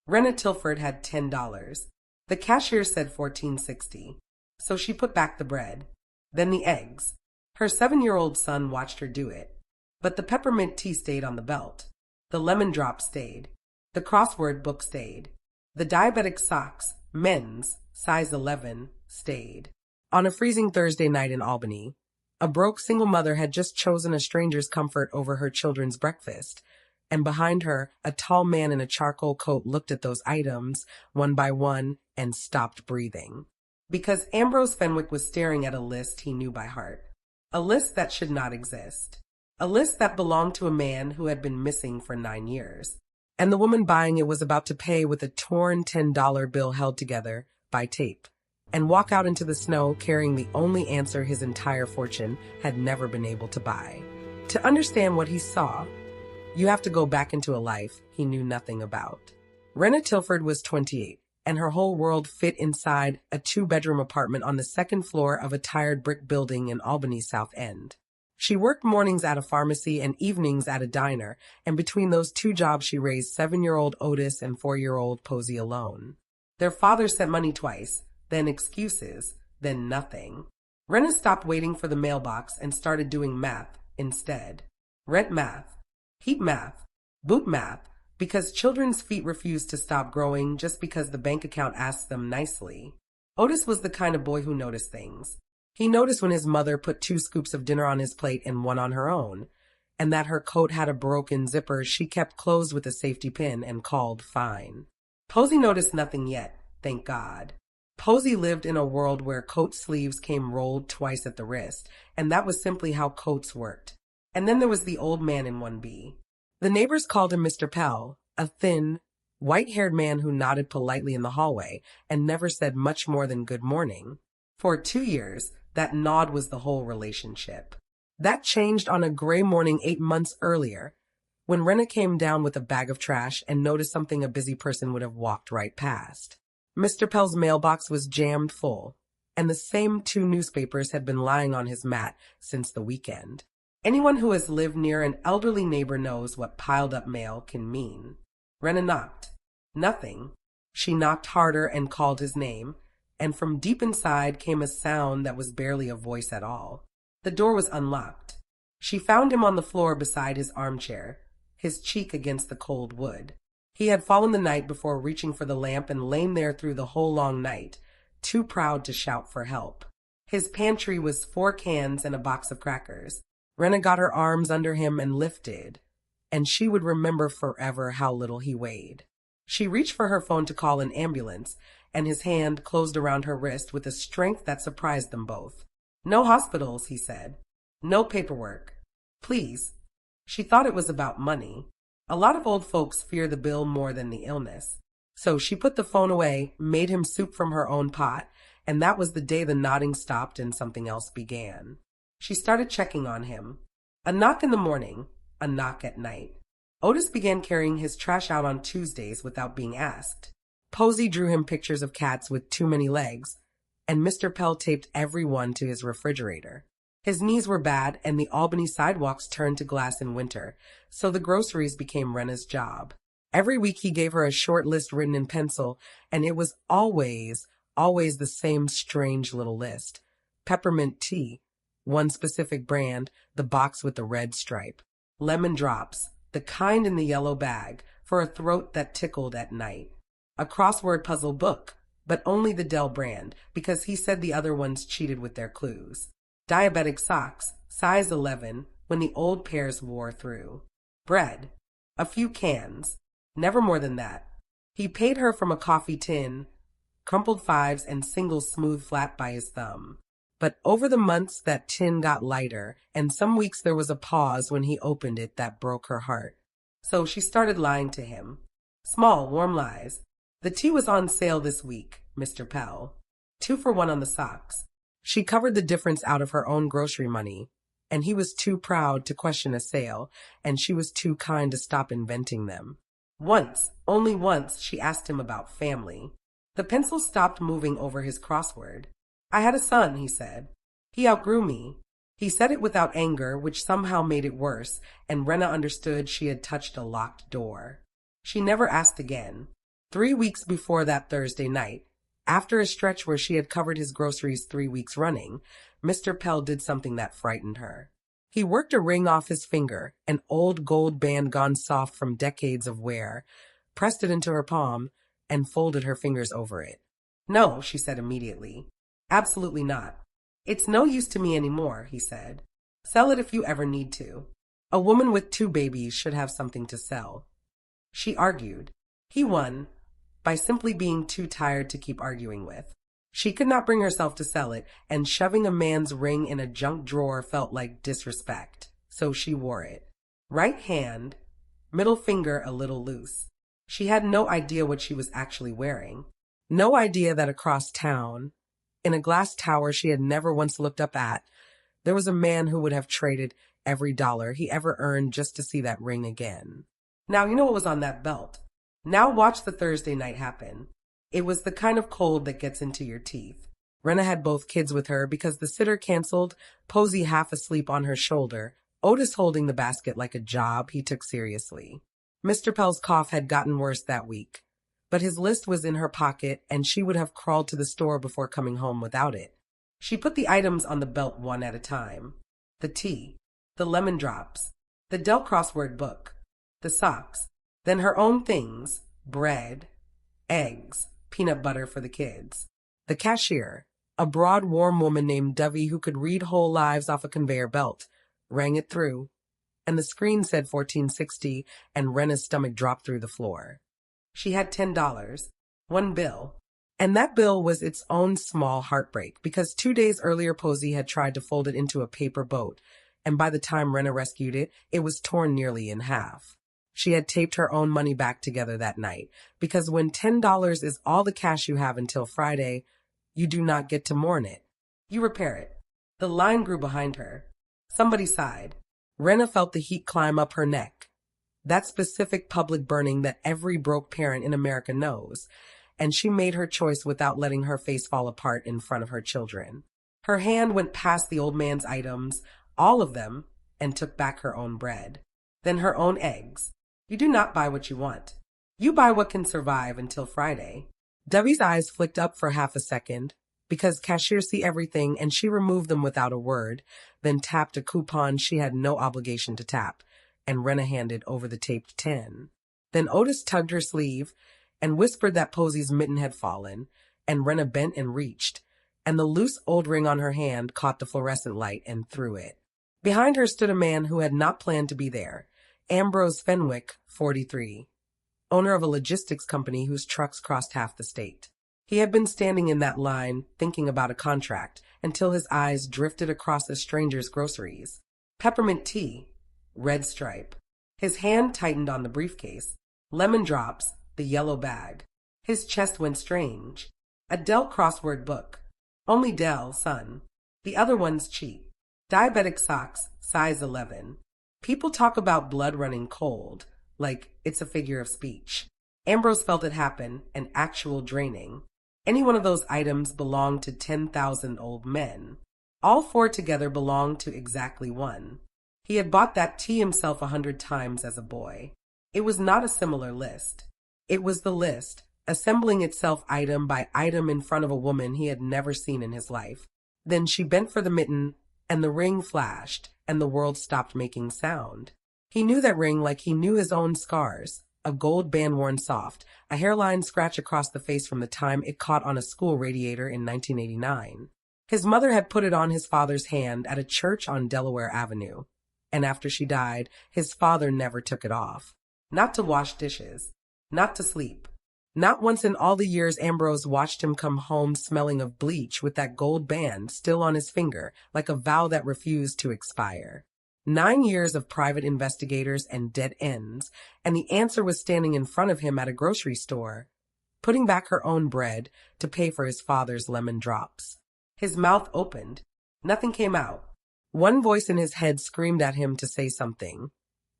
Rena Tilford had $10. The cashier said $14.60. So she put back the bread. Then the eggs. Her 7-year-old son watched her do it. But the peppermint tea stayed on the belt. The lemon drop stayed. The crossword book stayed. The diabetic socks, men's, size 11, stayed. On a freezing Thursday night in Albany, a broke single mother had just chosen a stranger's comfort over her children's breakfast, and behind her, a tall man in a charcoal coat looked at those items, one by one, and stopped breathing. Because Ambrose Fenwick was staring at a list he knew by heart. A list that should not exist. A list that belonged to a man who had been missing for 9 years. And the woman buying it was about to pay with a torn $10 bill held together by tape, and walk out into the snow carrying the only answer his entire fortune had never been able to buy. To understand what he saw, you have to go back into a life he knew nothing about. Rena Tilford was 28, and her whole world fit inside a 2-bedroom apartment on the 2nd floor of a tired brick building in Albany's South End. She worked mornings at a pharmacy and evenings at a diner, and between those 2 jobs she raised 7-year-old Otis and 4-year-old Posey alone. Their father sent money twice, then excuses, then nothing. Rena stopped waiting for the mailbox and started doing math instead. Rent math, heat math, boot math, because children's feet refused to stop growing just because the bank account asked them nicely. Otis was the kind of boy who noticed things. He noticed when his mother put 2 scoops of dinner on his plate and 1 on her own, and that her coat had a broken zipper she kept closed with a safety pin and called fine. Posey noticed nothing yet, thank God. Posey lived in a world where coat sleeves came rolled twice at the wrist, and that was simply how coats worked. And then there was the old man in 1B. The neighbors called him Mr. Pell, a thin, white-haired man who nodded politely in the hallway and never said much more than good morning. For 2 years, that nod was the whole relationship. That changed on a gray morning 8 months earlier, when Rena came down with a bag of trash and noticed something a busy person would have walked right past. Mr. Pell's mailbox was jammed full, and the same 2 newspapers had been lying on his mat since the weekend. Anyone who has lived near an elderly neighbor knows what piled-up mail can mean. Rena knocked. Nothing. She knocked harder and called his name, and from deep inside came a sound that was barely a voice at all. The door was unlocked. She found him on the floor beside his armchair, his cheek against the cold wood. He had fallen the night before reaching for the lamp and lain there through the whole long night, too proud to shout for help. His pantry was 4 cans and a box of crackers. Rena got her arms under him and lifted, and she would remember forever how little he weighed. She reached for her phone to call an ambulance, and his hand closed around her wrist with a strength that surprised them both. No hospitals, he said. No paperwork. Please. She thought it was about money. A lot of old folks fear the bill more than the illness. So she put the phone away, made him soup from her own pot, and that was the day the nodding stopped and something else began. She started checking on him. A knock in the morning, a knock at night. Otis began carrying his trash out on Tuesdays without being asked. Posey drew him pictures of cats with too many legs, and Mr. Pell taped every one to his refrigerator. His knees were bad, and the Albany sidewalks turned to glass in winter, so the groceries became Rena's job. Every week he gave her a short list written in pencil, and it was always the same strange little list. Peppermint tea, one specific brand, the box with the red stripe. Lemon drops, the kind in the yellow bag, for a throat that tickled at night. A crossword puzzle book, but only the Dell brand, because he said the other ones cheated with their clues. Diabetic socks, size 11, when the old pairs wore through. Bread. A few cans. Never more than that. He paid her from a coffee tin, crumpled 5s and singles smooth flat by his thumb. But over the months that tin got lighter, and some weeks there was a pause when he opened it that broke her heart. So she started lying to him. Small, warm lies. The tea was on sale this week, Mr. Pell. 2 for 1 on the socks. She covered the difference out of her own grocery money, and he was too proud to question a sale, and she was too kind to stop inventing them. Once, only once, she asked him about family. The pencil stopped moving over his crossword. I had a son, he said. He outgrew me. He said it without anger, which somehow made it worse, and Rena understood she had touched a locked door. She never asked again. 3 weeks before that Thursday night, after a stretch where she had covered his groceries 3 weeks running, Mr. Pell did something that frightened her. He worked a ring off his finger, an old gold band gone soft from decades of wear, pressed it into her palm, and folded her fingers over it. "No," she said immediately. "Absolutely not. It's no use to me anymore," he said. "Sell it if you ever need to. A woman with 2 babies should have something to sell." She argued. He won by simply being too tired to keep arguing with. She could not bring herself to sell it, and shoving a man's ring in a junk drawer felt like disrespect, so she wore it. Right hand, middle finger a little loose. She had no idea what she was actually wearing. No idea that across town, in a glass tower she had never once looked up at, there was a man who would have traded every dollar he ever earned just to see that ring again. Now you know what was on that belt. Now watch the Thursday night happen. It was the kind of cold that gets into your teeth. Rena had both kids with her because the sitter canceled, Posey half asleep on her shoulder, Otis holding the basket like a job he took seriously. Mr. Pell's cough had gotten worse that week, but his list was in her pocket and she would have crawled to the store before coming home without it. She put the items on the belt one at a time. The tea, the lemon drops, the Dell crossword book, the socks, then her own things, bread, eggs, peanut butter for the kids. The cashier, a broad, warm woman named Dovey who could read whole lives off a conveyor belt, rang it through, and the screen said 1460, and Rena's stomach dropped through the floor. She had $10, one bill, and that bill was its own small heartbreak because 2 days earlier Posey had tried to fold it into a paper boat, and by the time Rena rescued it, it was torn nearly in half. She had taped her own money back together that night, because when $10 is all the cash you have until Friday, you do not get to mourn it. You repair it. The line grew behind her. Somebody sighed. Rena felt the heat climb up her neck. That specific public burning that every broke parent in America knows, and she made her choice without letting her face fall apart in front of her children. Her hand went past the old man's items, all of them, and took back her own bread. Then her own eggs. You do not buy what you want. You buy what can survive until Friday. Debbie's eyes flicked up for half a second, because cashiers see everything, and she removed them without a word, then tapped a coupon she had no obligation to tap, and Rena handed over the taped 10. Then Otis tugged her sleeve and whispered that Posey's mitten had fallen, and Rena bent and reached, and the loose old ring on her hand caught the fluorescent light and threw it. Behind her stood a man who had not planned to be there. Ambrose Fenwick, 43, owner of a logistics company whose trucks crossed half the state. He had been standing in that line, thinking about a contract, until his eyes drifted across a stranger's groceries. Peppermint tea, red stripe. His hand tightened on the briefcase. Lemon drops, the yellow bag. His chest went strange. A Dell crossword book. Only Dell, son. The other one's cheap. Diabetic socks, size 11. People talk about blood running cold, like it's a figure of speech. Ambrose felt it happen, an actual draining. Any one of those items belonged to 10,000 old men. All 4 together belonged to exactly one. He had bought that tea himself 100 times as a boy. It was not a similar list. It was the list, assembling itself item by item in front of a woman he had never seen in his life. Then she bent for the mitten, and the ring flashed, and the world stopped making sound. He knew that ring like he knew his own scars, a gold band worn soft, a hairline scratch across the face from the time it caught on a school radiator in 1989. His mother had put it on his father's hand at a church on Delaware Avenue, and after she died, his father never took it off. Not to wash dishes, not to sleep. Not once in all the years Ambrose watched him come home smelling of bleach with that gold band still on his finger, like a vow that refused to expire. 9 years of private investigators and dead ends, and the answer was standing in front of him at a grocery store, putting back her own bread to pay for his father's lemon drops. His mouth opened. Nothing came out. One voice in his head screamed at him to say something.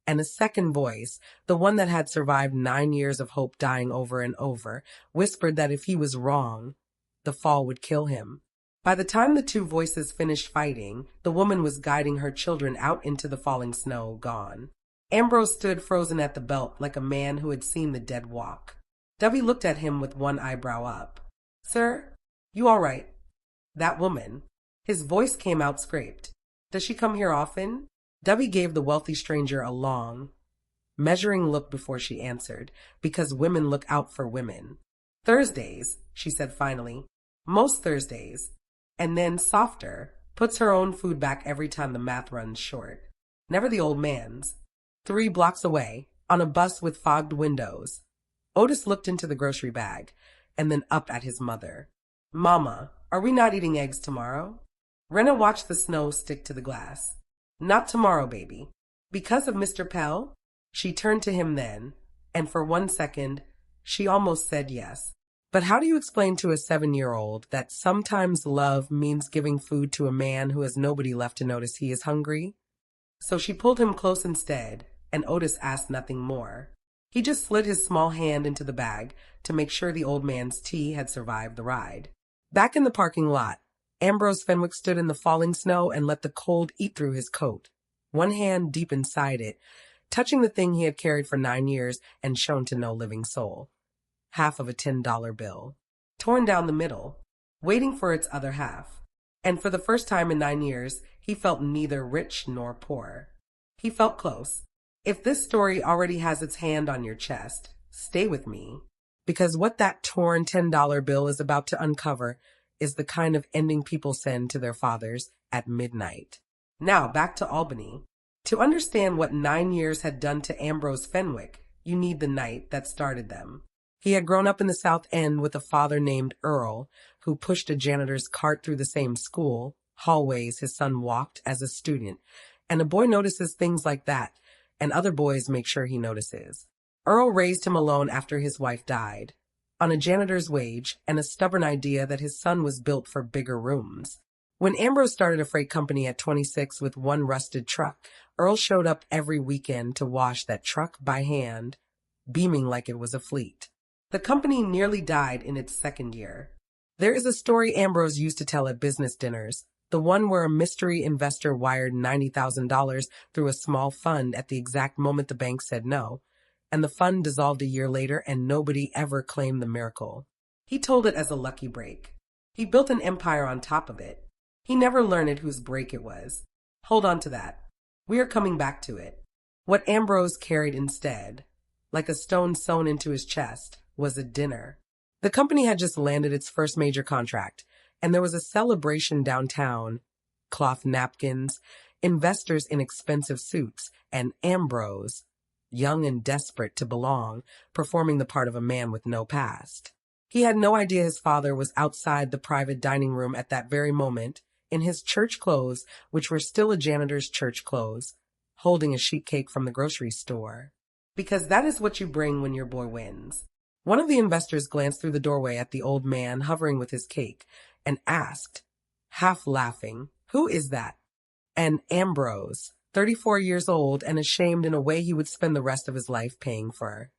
And a second voice, the one that had survived 9 years of hope dying over and over, whispered that if he was wrong, the fall would kill him. By the time the 2 voices finished fighting, the woman was guiding her children out into the falling snow, gone. Ambrose stood frozen at the belt like a man who had seen the dead walk. Debbie looked at him with one eyebrow up. Sir, you all right? That woman. His voice came out scraped. Does she come here often? Debbie gave the wealthy stranger a long, measuring look before she answered, because women look out for women. Thursdays, she said finally. Most Thursdays. And then, softer, puts her own food back every time the math runs short. Never the old man's. 3 blocks away, on a bus with fogged windows. Otis looked into the grocery bag, and then up at his mother. Mama, are we not eating eggs tomorrow? Rena watched the snow stick to the glass. Not tomorrow, baby. Because of Mr. Pell? She turned to him then, and for 1 second, she almost said yes. But how do you explain to a 7-year-old that sometimes love means giving food to a man who has nobody left to notice he is hungry? So she pulled him close instead, and Otis asked nothing more. He just slid his small hand into the bag to make sure the old man's tea had survived the ride. Back in the parking lot, Ambrose Fenwick stood in the falling snow and let the cold eat through his coat, one hand deep inside it, touching the thing he had carried for 9 years and shown to no living soul. Half of a $10 bill, torn down the middle, waiting for its other half. And for the first time in 9 years, he felt neither rich nor poor. He felt close. If this story already has its hand on your chest, stay with me. Because what that torn $10 bill is about to uncover is the kind of ending people send to their fathers at midnight. Now back to Albany. To understand what 9 years had done to Ambrose Fenwick, you need the night that started them. He had grown up in the South End with a father named Earl, who pushed a janitor's cart through the same school, hallways his son walked as a student, and a boy notices things like that, and other boys make sure he notices. Earl raised him alone after his wife died, on a janitor's wage and a stubborn idea that his son was built for bigger rooms. When Ambrose started a freight company at 26 with one rusted truck, Earl showed up every weekend to wash that truck by hand, beaming like it was a fleet. The company nearly died in its 2nd year. There is a story Ambrose used to tell at business dinners, the one where a mystery investor wired $90,000 through a small fund at the exact moment the bank said no, and the fund dissolved a year later and nobody ever claimed the miracle. He told it as a lucky break. He built an empire on top of it. He never learned whose break it was. Hold on to that. We are coming back to it. What Ambrose carried instead, like a stone sewn into his chest, was a dinner. The company had just landed its first major contract, and there was a celebration downtown. Cloth napkins, investors in expensive suits, and Ambrose, young and desperate to belong, performing the part of a man with no past. He had no idea his father was outside the private dining room at that very moment, in his church clothes, which were still a janitor's church clothes, holding a sheet cake from the grocery store. Because that is what you bring when your boy wins. One of the investors glanced through the doorway at the old man hovering with his cake and asked, half laughing, "Who is that?" And Ambrose, 34 years old and ashamed in a way he would spend the rest of his life paying for,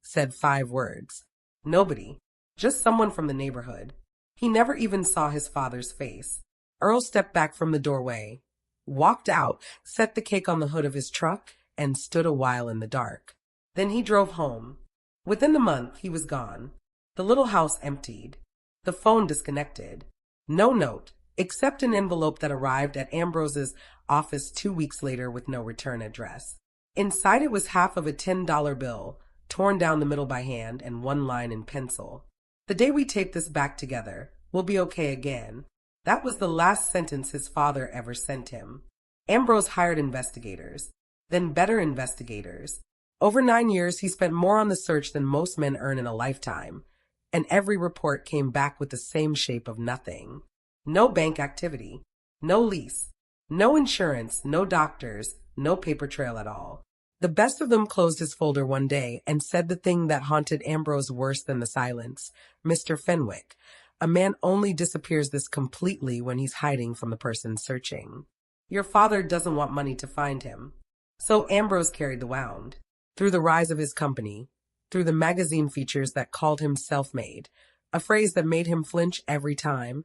said 5 words. Nobody. Just someone from the neighborhood. He never even saw his father's face. Earl stepped back from the doorway, walked out, set the cake on the hood of his truck, and stood a while in the dark. Then he drove home. Within the month, he was gone. The little house emptied. The phone disconnected. No note, except an envelope that arrived at Ambrose's office 2 weeks later with no return address. Inside it was half of a $10 bill, torn down the middle by hand, and one line in pencil. "The day we tape this back together, we'll be okay again." That was the last sentence his father ever sent him. Ambrose hired investigators, then better investigators. Over 9 years, he spent more on the search than most men earn in a lifetime, and every report came back with the same shape of nothing. No bank activity, no lease, no insurance, no doctors, no paper trail at all. The best of them closed his folder one day and said the thing that haunted Ambrose worse than the silence. "Mr. Fenwick, a man only disappears this completely when he's hiding from the person searching. Your father doesn't want money to find him." So Ambrose carried the wound. Through the rise of his company, through the magazine features that called him self-made, a phrase that made him flinch every time,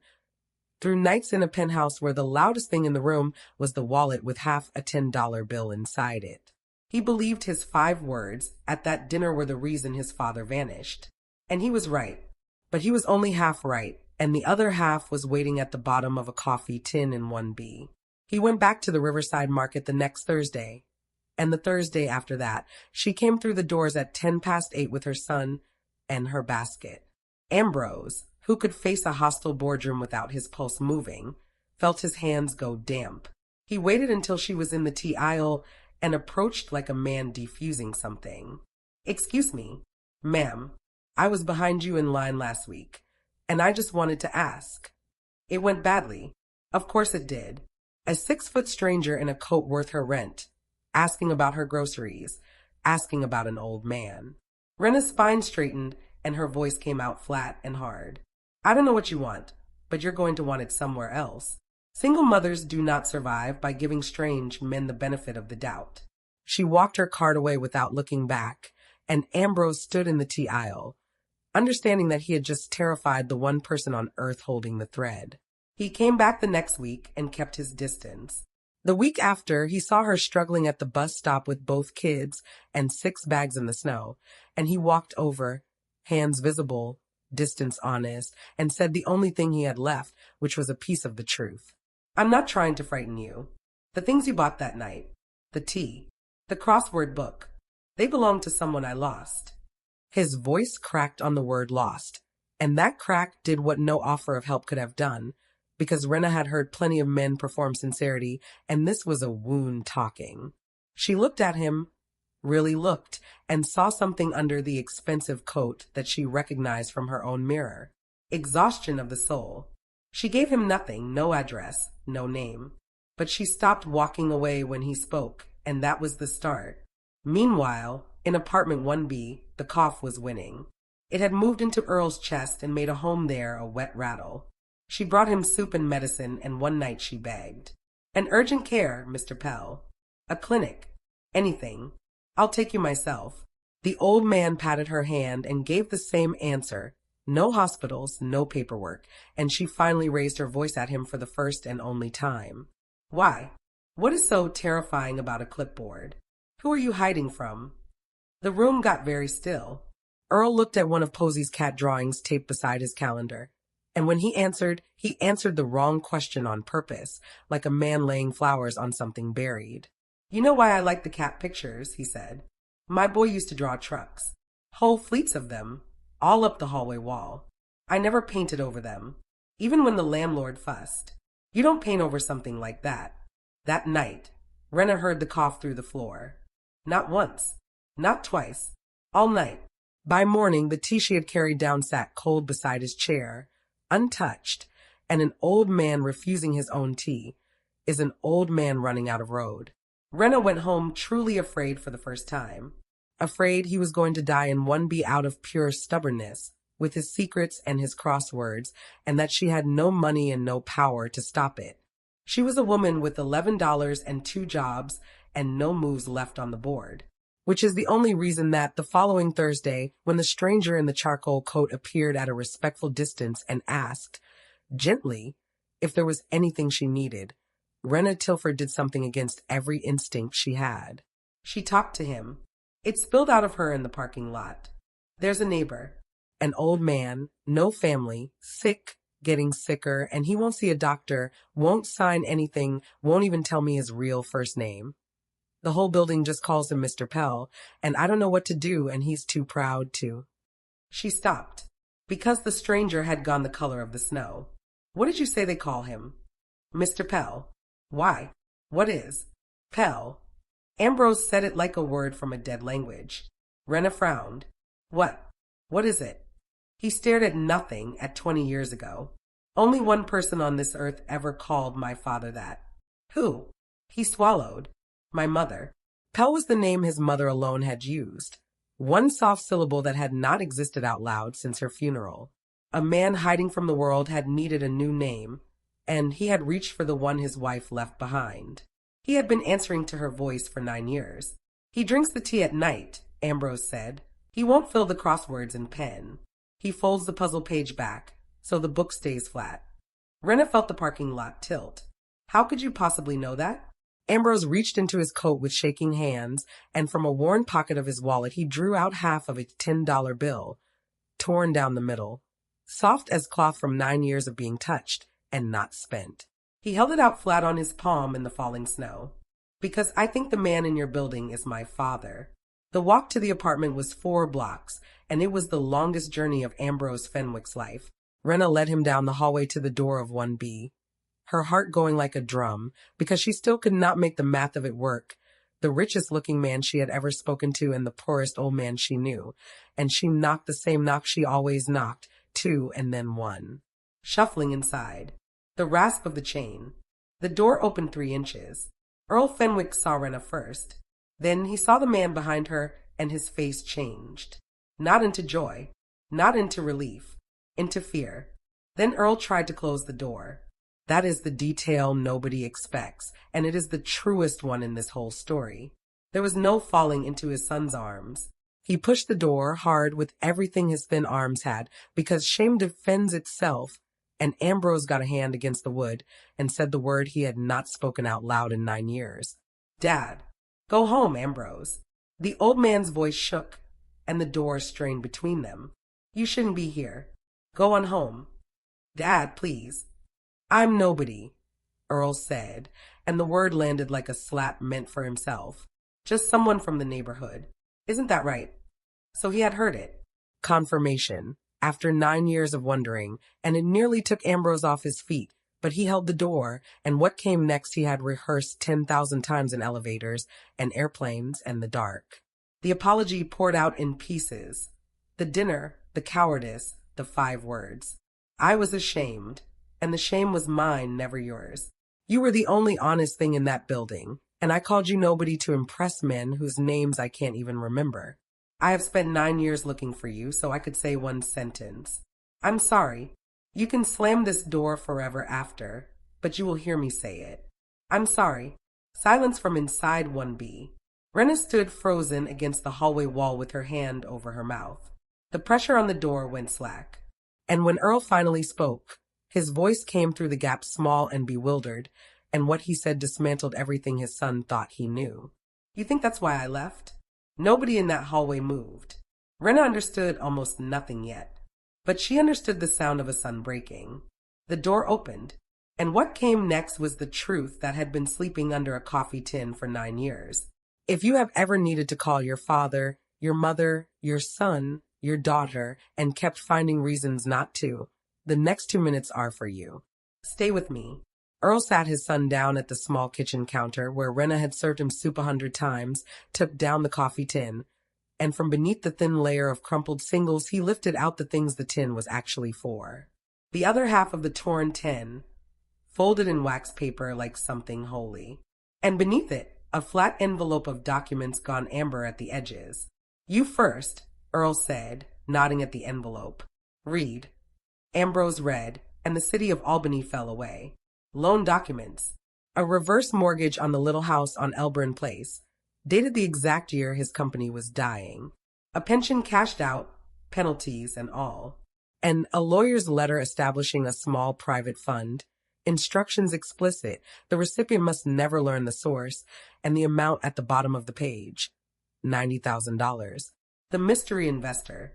through nights in a penthouse where the loudest thing in the room was the wallet with half a $10 bill inside it. He believed his 5 words at that dinner were the reason his father vanished. And he was right. But he was only half right, and the other half was waiting at the bottom of a coffee tin in 1B. He went back to the Riverside Market the next Thursday, and the Thursday after that, she came through the doors at 8:10 with her son and her basket. Ambrose, who could face a hostile boardroom without his pulse moving, felt his hands go damp. He waited until she was in the tea aisle and approached like a man defusing something. "Excuse me, ma'am, I was behind you in line last week, and I just wanted to ask." It went badly. Of course it did. A 6-foot stranger in a coat worth her rent, asking about her groceries, asking about an old man. Rena's spine straightened and her voice came out flat and hard. "I don't know what you want, but you're going to want it somewhere else. Single mothers do not survive by giving strange men the benefit of the doubt." She walked her cart away without looking back, and Ambrose stood in the tea aisle, understanding that he had just terrified the one person on earth holding the thread. He came back the next week and kept his distance. The week after, he saw her struggling at the bus stop with both kids and 6 bags in the snow, and he walked over, hands visible, distance honest, and said the only thing he had left, which was a piece of the truth. "I'm not trying to frighten you. The things you bought that night, the tea, the crossword book, they belong to someone I lost." His voice cracked on the word lost, and that crack did what no offer of help could have done, because Rena had heard plenty of men perform sincerity, and this was a wound talking. She looked at him, really looked, and saw something under the expensive coat that she recognized from her own mirror. Exhaustion of the soul. She gave him nothing, no address, no name. But she stopped walking away when he spoke, and that was the start. Meanwhile, in apartment 1B, the cough was winning. It had moved into Earl's chest and made a home there a wet rattle. She brought him soup and medicine, and one night she begged. "An urgent care, Mr. Pell. A clinic. Anything. I'll take you myself." The old man patted her hand and gave the same answer. No hospitals, no paperwork, and she finally raised her voice at him for the first and only time. "Why? What is so terrifying about a clipboard? Who are you hiding from?" The room got very still. Earl looked at one of Posey's cat drawings taped beside his calendar, and when he answered the wrong question on purpose, like a man laying flowers on something buried. "You know why I like the cat pictures," he said. "My boy used to draw trucks. Whole fleets of them, all up the hallway wall. I never painted over them, even when the landlord fussed. You don't paint over something like that." That night, Rena heard the cough through the floor. Not once, not twice, all night. By morning, the tea she had carried down sat cold beside his chair, untouched, and an old man refusing his own tea is an old man running out of road. Rena went home truly afraid for the first time. Afraid he was going to die in 1B out of pure stubbornness, with his secrets and his crosswords, and that she had no money and no power to stop it. She was a woman with $11 and 2 jobs and no moves left on the board. Which is the only reason that the following Thursday, when the stranger in the charcoal coat appeared at a respectful distance and asked, gently, if there was anything she needed, Rena Tilford did something against every instinct she had. She talked to him. It spilled out of her in the parking lot. "There's a neighbor, an old man, no family, sick, getting sicker, and he won't see a doctor, won't sign anything, won't even tell me his real first name. The whole building just calls him Mr. Pell, and I don't know what to do, and he's too proud to." She stopped, because the stranger had gone the color of the snow. "What did you say they call him?" "Mr. Pell." "Why? What is Pell?" Ambrose said it like a word from a dead language. Rena frowned. What? What is it?" He stared at nothing at 20 years ago. "Only one person on this earth ever called my father that." "Who?" He swallowed. "My mother." Pell was the name his mother alone had used. One soft syllable that had not existed out loud since her funeral. A man hiding from the world had needed a new name, and he had reached for the one his wife left behind. He had been answering to her voice for 9 years. "He drinks the tea at night," Ambrose said. "He won't fill the crosswords in pen. He folds the puzzle page back, so the book stays flat." Rena felt the parking lot tilt. "How could you possibly know that?" Ambrose reached into his coat with shaking hands, and from a worn pocket of his wallet he drew out half of a $10 bill. torn down the middle, soft as cloth from 9 years of being touched and not spent. He held it out flat on his palm in the falling snow. Because I think the man in your building is my father. The walk to the apartment was 4 blocks, and it was the longest journey of Ambrose Fenwick's life. Rena led him down the hallway to the door of 1B, her heart going like a drum, because she still could not make the math of it work. The richest-looking man she had ever spoken to and the poorest old man she knew, and she knocked the same knock she always knocked, 2 and then 1. Shuffling inside, the rasp of the chain. The door opened 3 inches. Earl Fenwick saw Rena first. Then he saw the man behind her, and his face changed. Not into joy, not into relief, into fear. Then Earl tried to close the door. That is the detail nobody expects, and it is the truest one in this whole story. There was no falling into his son's arms. He pushed the door hard with everything his thin arms had, because shame defends itself, and Ambrose got a hand against the wood and said the word he had not spoken out loud in 9 years. Dad, go home, Ambrose. The old man's voice shook, and the door strained between them. You shouldn't be here. Go on home. Dad, please. I'm nobody, Earl said, and the word landed like a slap meant for himself. Just someone from the neighborhood. Isn't that right? So he had heard it. Confirmation, after 9 years of wondering, and it nearly took Ambrose off his feet, but he held the door, and what came next he had rehearsed 10,000 times in elevators and airplanes and the dark. The apology poured out in pieces. The dinner, the cowardice, the 5 words. I was ashamed, and the shame was mine, never yours. You were the only honest thing in that building, and I called you nobody to impress men whose names I can't even remember. I have spent 9 years looking for you, so I could say one sentence. I'm sorry. You can slam this door forever after, but you will hear me say it. I'm sorry. Silence from inside 1B. Rena stood frozen against the hallway wall with her hand over her mouth. The pressure on the door went slack. And when Earl finally spoke, his voice came through the gap small and bewildered, and what he said dismantled everything his son thought he knew. You think that's why I left? Nobody in that hallway moved. Rena understood almost nothing yet, but she understood the sound of a sun breaking. The door opened, and what came next was the truth that had been sleeping under a coffee tin for 9 years. If you have ever needed to call your father, your mother, your son, your daughter, and kept finding reasons not to, the next 2 minutes are for you. Stay with me. Earl sat his son down at the small kitchen counter where Rena had served him soup 100 times, took down the coffee tin, and from beneath the thin layer of crumpled singles he lifted out the things the tin was actually for. The other half of the torn tin, folded in wax paper like something holy. And beneath it, a flat envelope of documents gone amber at the edges. You first, Earl said, nodding at the envelope. Read. Ambrose read, and the city of Albany fell away. Loan documents. A reverse mortgage on the little house on Elburn Place, dated the exact year his company was dying. A pension cashed out, penalties and all. And a lawyer's letter establishing a small private fund. Instructions explicit. The recipient must never learn the source, and the amount at the bottom of the page. $90,000. The mystery investor.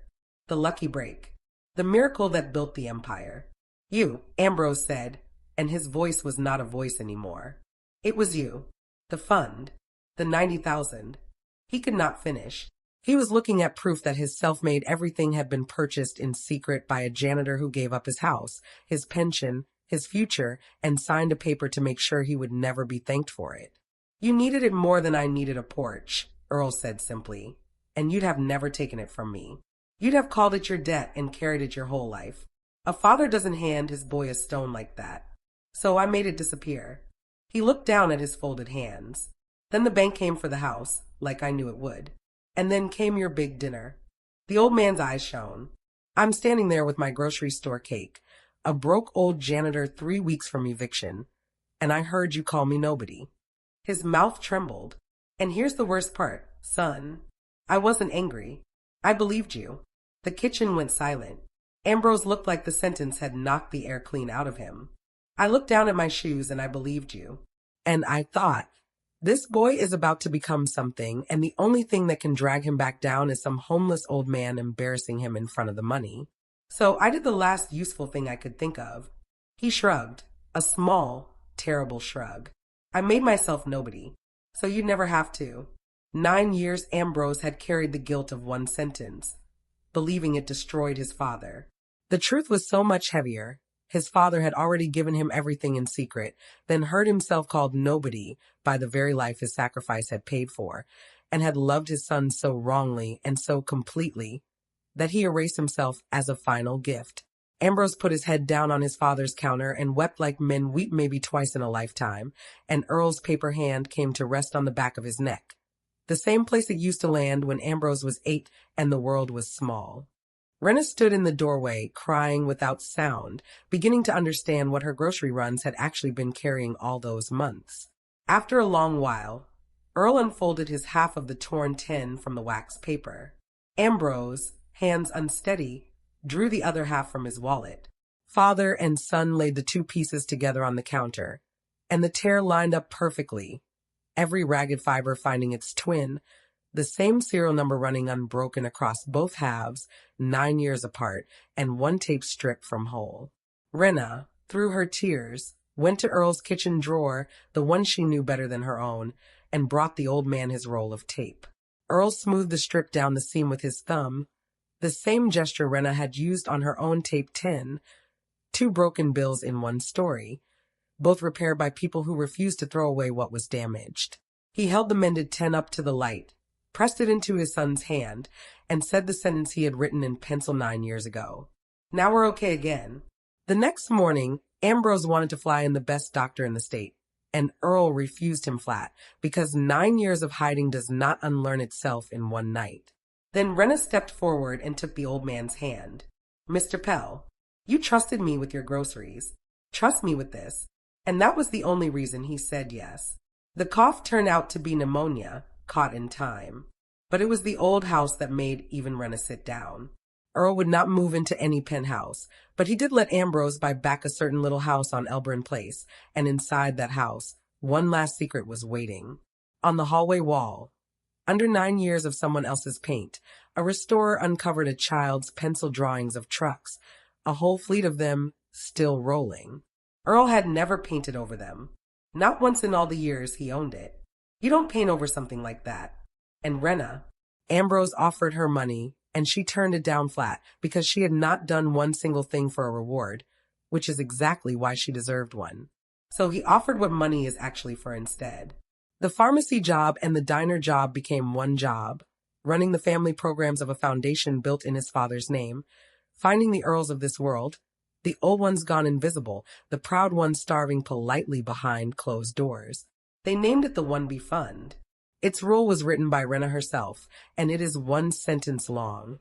The lucky break. The miracle that built the empire. You, Ambrose said, and his voice was not a voice anymore. It was you. The fund. The 90,000. He could not finish. He was looking at proof that his self-made everything had been purchased in secret by a janitor who gave up his house, his pension, his future, and signed a paper to make sure he would never be thanked for it. You needed it more than I needed a porch, Earl said simply, and you'd have never taken it from me. You'd have called it your debt and carried it your whole life. A father doesn't hand his boy a stone like that. So I made it disappear. He looked down at his folded hands. Then the bank came for the house, like I knew it would. And then came your big dinner. The old man's eyes shone. I'm standing there with my grocery store cake, a broke old janitor 3 weeks from eviction, and I heard you call me nobody. His mouth trembled. And here's the worst part, son. I wasn't angry. I believed you. The kitchen went silent. Ambrose looked like the sentence had knocked the air clean out of him. I looked down at my shoes and I believed you. And I thought, This boy is about to become something, and the only thing that can drag him back down is some homeless old man embarrassing him in front of the money. So I did the last useful thing I could think of. He shrugged, a small, terrible shrug. I made myself nobody, so you'd never have to. 9 years Ambrose had carried the guilt of one sentence, believing it destroyed his father. The truth was so much heavier. His father had already given him everything in secret, then heard himself called nobody by the very life his sacrifice had paid for, and had loved his son so wrongly and so completely that he erased himself as a final gift. Ambrose put his head down on his father's counter and wept like men weep maybe twice in a lifetime, and Earl's paper hand came to rest on the back of his neck, the same place it used to land when Ambrose was 8 and the world was small. Rena stood in the doorway, crying without sound, beginning to understand what her grocery runs had actually been carrying all those months. After a long while, Earl unfolded his half of the torn tin from the wax paper. Ambrose, hands unsteady, drew the other half from his wallet. Father and son laid the two pieces together on the counter, and the tear lined up perfectly, every ragged fiber finding its twin, the same serial number running unbroken across both halves, 9 years apart, and one tape strip from whole. Rena, through her tears, went to Earl's kitchen drawer, the one she knew better than her own, and brought the old man his roll of tape. Earl smoothed the strip down the seam with his thumb, the same gesture Rena had used on her own tape 10, 2 broken bills in one story, both repaired by people who refused to throw away what was damaged. He held the mended 10 up to the light, pressed it into his son's hand, and said the sentence he had written in pencil 9 years ago. Now we're okay again. The next morning, Ambrose wanted to fly in the best doctor in the state, and Earl refused him flat, because 9 years of hiding does not unlearn itself in one night. Then Rena stepped forward and took the old man's hand. Mr. Pell, you trusted me with your groceries. Trust me with this. And that was the only reason he said yes. The cough turned out to be pneumonia, caught in time. But it was the old house that made even Rena sit down. Earl would not move into any penthouse, but he did let Ambrose buy back a certain little house on Albany Place, and inside that house, one last secret was waiting. On the hallway wall, under 9 years of someone else's paint, a restorer uncovered a child's pencil drawings of trucks, a whole fleet of them still rolling. Earl had never painted over them. Not once in all the years he owned it. You don't paint over something like that. And Rena, Ambrose offered her money, and she turned it down flat because she had not done one single thing for a reward, which is exactly why she deserved one. So he offered what money is actually for instead. The pharmacy job and the diner job became one job, running the family programs of a foundation built in his father's name, finding the Earls of this world, the old ones gone invisible, the proud ones starving politely behind closed doors. They named it the One B Fund. Its rule was written by Rena herself, and it is one sentence long.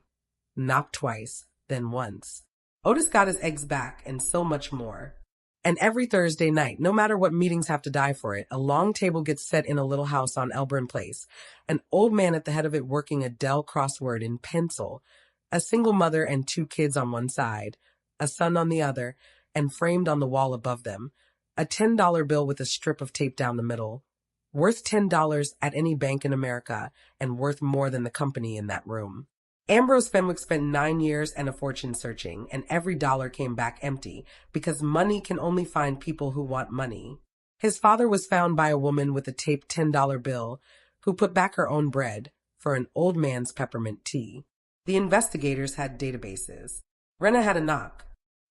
Knock twice, then once. Otis got his eggs back, and so much more. And every Thursday night, no matter what meetings have to die for it, a long table gets set in a little house on Albany Place, an old man at the head of it working a Dell crossword in pencil, a single mother and 2 kids on one side, a son on the other, and framed on the wall above them, a $10 bill with a strip of tape down the middle, worth $10 at any bank in America, and worth more than the company in that room. Ambrose Fenwick spent 9 years and a fortune searching, and every dollar came back empty, because money can only find people who want money. His father was found by a woman with a taped $10 bill, who put back her own bread for an old man's peppermint tea. The investigators had databases. Rena had a knock.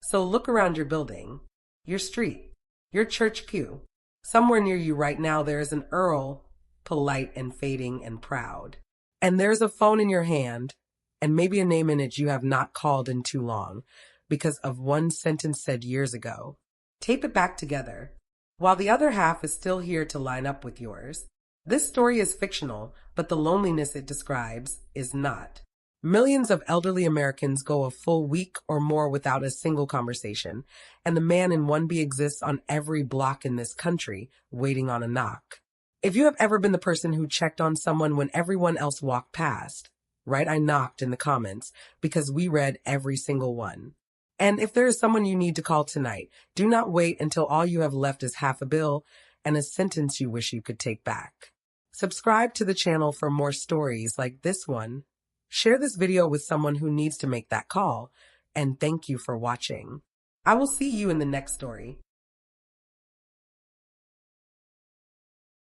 So look around your building, your street, your church pew. Somewhere near you right now there is an Earl, polite and fading and proud. And there's a phone in your hand, and maybe a name in it you have not called in too long, because of one sentence said years ago. Tape it back together, while the other half is still here to line up with yours. This story is fictional, but the loneliness it describes is not. Millions of elderly Americans go a full week or more without a single conversation, and the man in 1B exists on every block in this country, waiting on a knock. If you have ever been the person who checked on someone when everyone else walked past, write "I knocked" in the comments, because we read every single one. And if there is someone you need to call tonight, do not wait until all you have left is half a bill and a sentence you wish you could take back. Subscribe to the channel for more stories like this one. Share this video with someone who needs to make that call, and thank you for watching. I will see you in the next story.